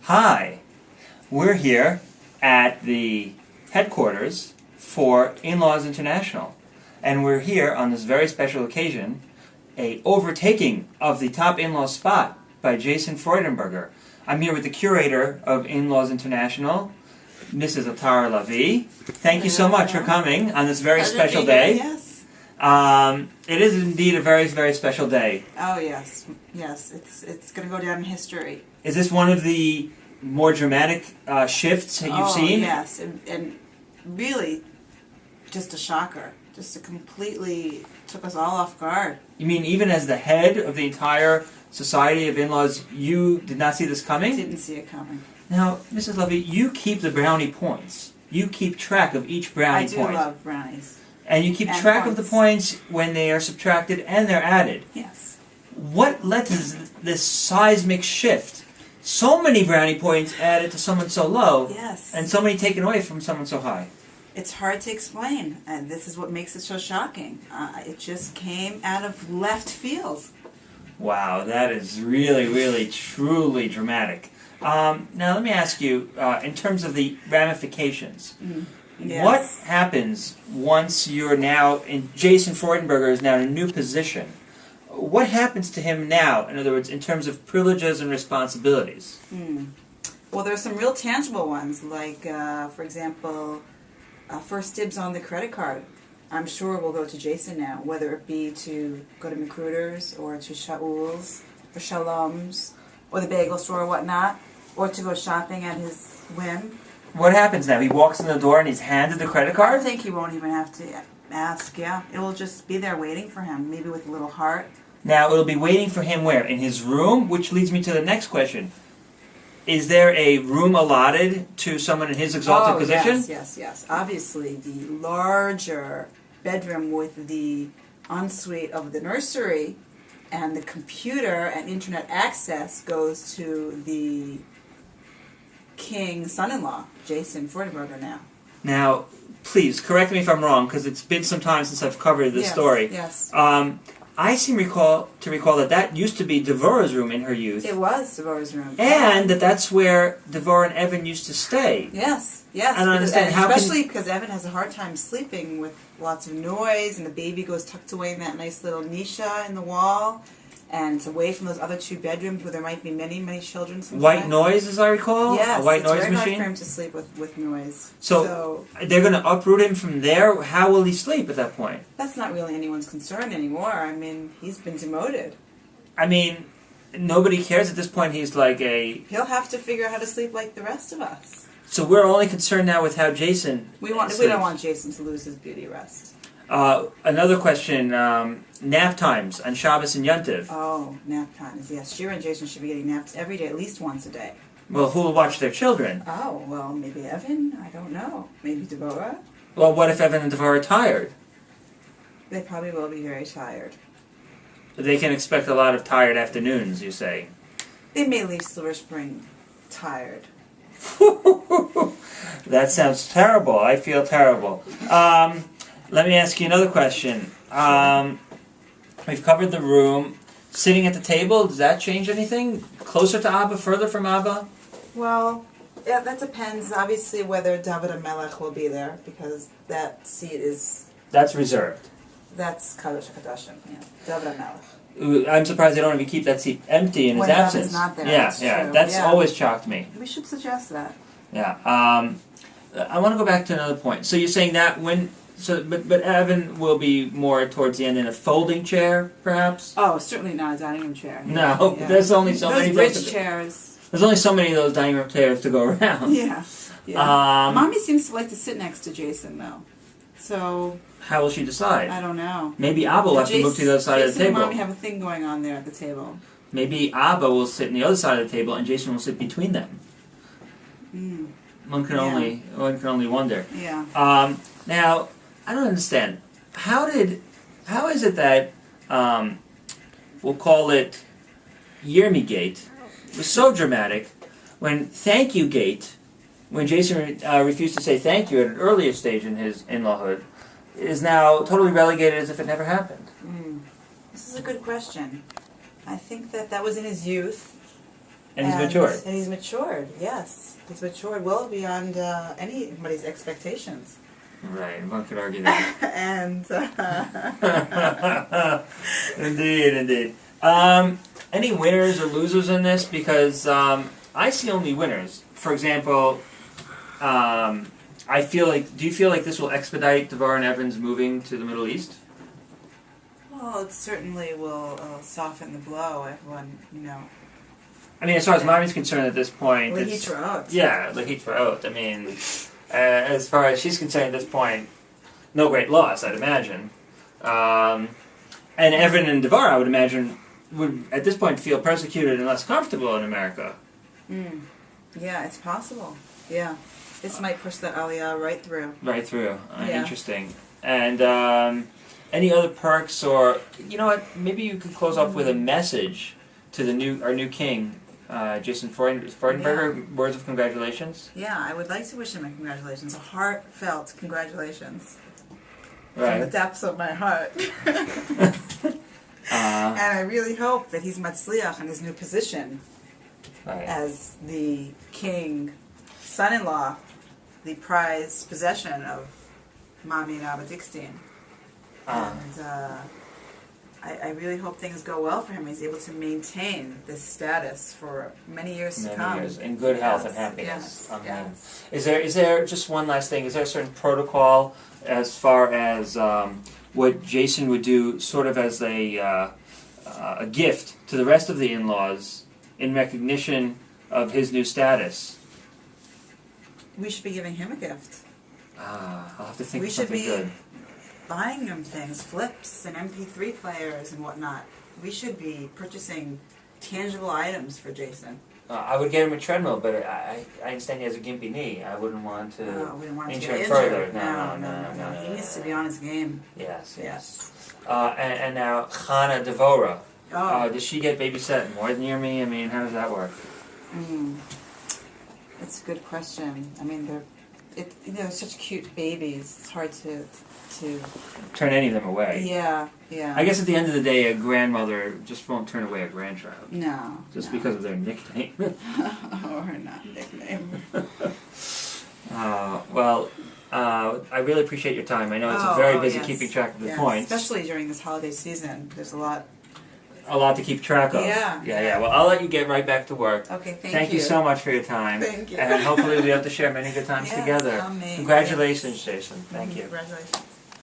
Hi, we're here at the headquarters for In-Laws International, and we're here on this very special occasion, a overtaking of the top in-law spot by Jason Freudenberger. I'm here with the curator of In-Laws International, Mrs. Lavi. Thank you so much for coming on this very special day. Yes. It is indeed a very, very special day. Oh yes, yes. It's going to go down in history. Is this one of the more dramatic shifts that you've seen? Yes, and really, just a shocker. Just a completely took us all off guard. You mean even as the head of the entire Society of In-Laws, you did not see this coming? Didn't see it coming. Now, Mrs. Lavi, you keep the brownie points. You keep track of each brownie point. I do love brownies. And you keep track of the points when they are subtracted and they're added. Yes. What led to this seismic shift? So many brownie points added to someone so low, yes, and so many taken away from someone so high. It's hard to explain, and this is what makes it so shocking. It just came out of left field. Wow, that is really, really, truly dramatic. Now, let me ask you, in terms of the ramifications, Yes. what happens once you're now in, Jason Freudenberger is now in a new position? What happens to him now, in other words, in terms of privileges and responsibilities? Well, there's some real tangible ones, like, for example, first dibs on the credit card. I'm sure will go to Jason now, whether it be to go to McCruder's or to Shaul's or Shalom's or the bagel store or whatnot, or to go shopping at his whim. What happens now? He walks in the door and he's handed the credit I card? think he won't even have to ask, yeah. It will just be there waiting for him, maybe with a little heart. Now, it'll be waiting for him where? In his room? Which leads me to the next question. Is there a room allotted to someone in his exalted position? Yes. Obviously, the larger bedroom with the ensuite of the nursery and the computer and internet access goes to the king son-in-law, Jason Freudenberger now. Now, please, correct me if I'm wrong, because it's been some time since I've covered this story. Yes. I seem to recall that used to be Devorah's room in her youth. It was Devorah's room. And that's where Devorah and Evan used to stay. Yes. I don't understand how especially because Evan has a hard time sleeping with lots of noise, and the baby goes tucked away in that nice little niche in the wall, and it's away from those other two bedrooms where there might be many, many children sometimes. White noise, as I recall? Yes, a white noise it's very machine? hard for him to sleep with noise. So they're going to uproot him from there? How will he sleep at that point? That's not really anyone's concern anymore. I mean, he's been demoted. I mean, nobody cares at this point. He's like a... He'll have to figure out how to sleep like the rest of us. So we're only concerned now with how Jason We don't want Jason to lose his beauty rest. Another question, nap times on Shabbos and Yontiv. Oh, nap times, yes. Shira and Jason should be getting naps every day, at least once a day. Well, who will watch their children? Oh, well, maybe Evan? I don't know. Maybe Devorah? Well, what if Evan and Devorah are tired? They probably will be very tired. They can expect a lot of tired afternoons, you say. They may leave Silver Spring tired. That sounds terrible. I feel terrible. Let me ask you another question. We've covered the room. Sitting at the table, does that change anything? Closer to Abba, further from Abba? Well, yeah, that depends, obviously, whether David HaMelech will be there, because that seat is... That's reserved. That's Kadosh HaKadoshim, yeah. David HaMelech. I'm surprised they don't even keep that seat empty in his absence. David's not there, Yeah, true. that's always shocked me. We should suggest that. Yeah. I want to go back to another point. So you're saying that when... But Evan will be more towards the end in a folding chair, perhaps? Oh, certainly not a dining room chair. No, yeah. There's only so many... Those bridge chairs. There's only so many of those dining room chairs to go around. Yeah. Mommy seems to like to sit next to Jason, though. So... How will she decide? I don't know. Maybe Abba will have to move to the other side of the table. Jason and Mommy have a thing going on there at the table. Maybe Abba will sit on the other side of the table and Jason will sit between them. One can only wonder. Yeah. Now, I don't understand. How is it that we'll call it Yirmi Gate was so dramatic when Thank You Gate, when Jason refused to say thank you at an earlier stage in his in-lawhood, is now totally relegated as if it never happened? This is a good question. I think that was in his youth. And he's matured. And he's matured, yes. He's matured well beyond anybody's expectations. Right, one could argue that. And Indeed. Any winners or losers in this? Because I see only winners. For example, I feel like. Do you feel like this will expedite Devorah and Evan's moving to the Middle East? well, it certainly will soften the blow. Everyone, I mean, as far as mommy's concerned at this point, Lahit Ra'ot. Yeah, Lahit Ra'ot. I mean, as far as she's concerned at this point, no great loss, I'd imagine. And Evan and Devorah, I would imagine, would at this point feel persecuted and less comfortable in America. Yeah, it's possible. Yeah. This might push the Aliyah right through. Right through. Yeah. Interesting. And any other perks, or you know what? Maybe you could close off with a message to our new king, Jason Freudenberger. Yeah. Words of congratulations. Yeah, I would like to wish him a congratulations, a heartfelt congratulations from the Right. depths of my heart. And I really hope that he's matzliach in his new position Right. as the king, son-in-law, the prized possession of Mommy and Abba Dickstein. And I really hope things go well for him. He's able to maintain this status for many years to come. Years in good health and Yes, happiness. yes, Amen. yes. Is there just one last thing? Is there a certain protocol as far as what Jason would do, sort of as a gift to the rest of the in-laws in recognition of his new status? We should be giving him a gift. I'll have to think We of should something be good. buying him things, flips and MP3 players and whatnot. We should be purchasing tangible items for Jason. I would get him a treadmill, but I understand he has a gimpy knee. I wouldn't want to We don't want him to injure get him further. injured. No. He needs to be on his game. Yes. Yes. And now Chana Devorah. Oh. Does she get babysat more near me? I mean, how does that work? That's a good question. I mean, they're such cute babies. It's hard to Turn any of them away. Yeah. I guess at the end of the day, a grandmother just won't turn away a grandchild. No. Just because of their nickname. Or not nickname. I really appreciate your time. I know it's very busy yes. keeping track of the Yes, points. especially during this holiday season. There's a lot. A lot to keep track of. Yeah. Well, I'll let you get right back to work. Okay, Thank you so much for your time. Thank you. And hopefully we'll be able to share many good times Yes, together. amen. Congratulations, Jason. Thank you. Congratulations.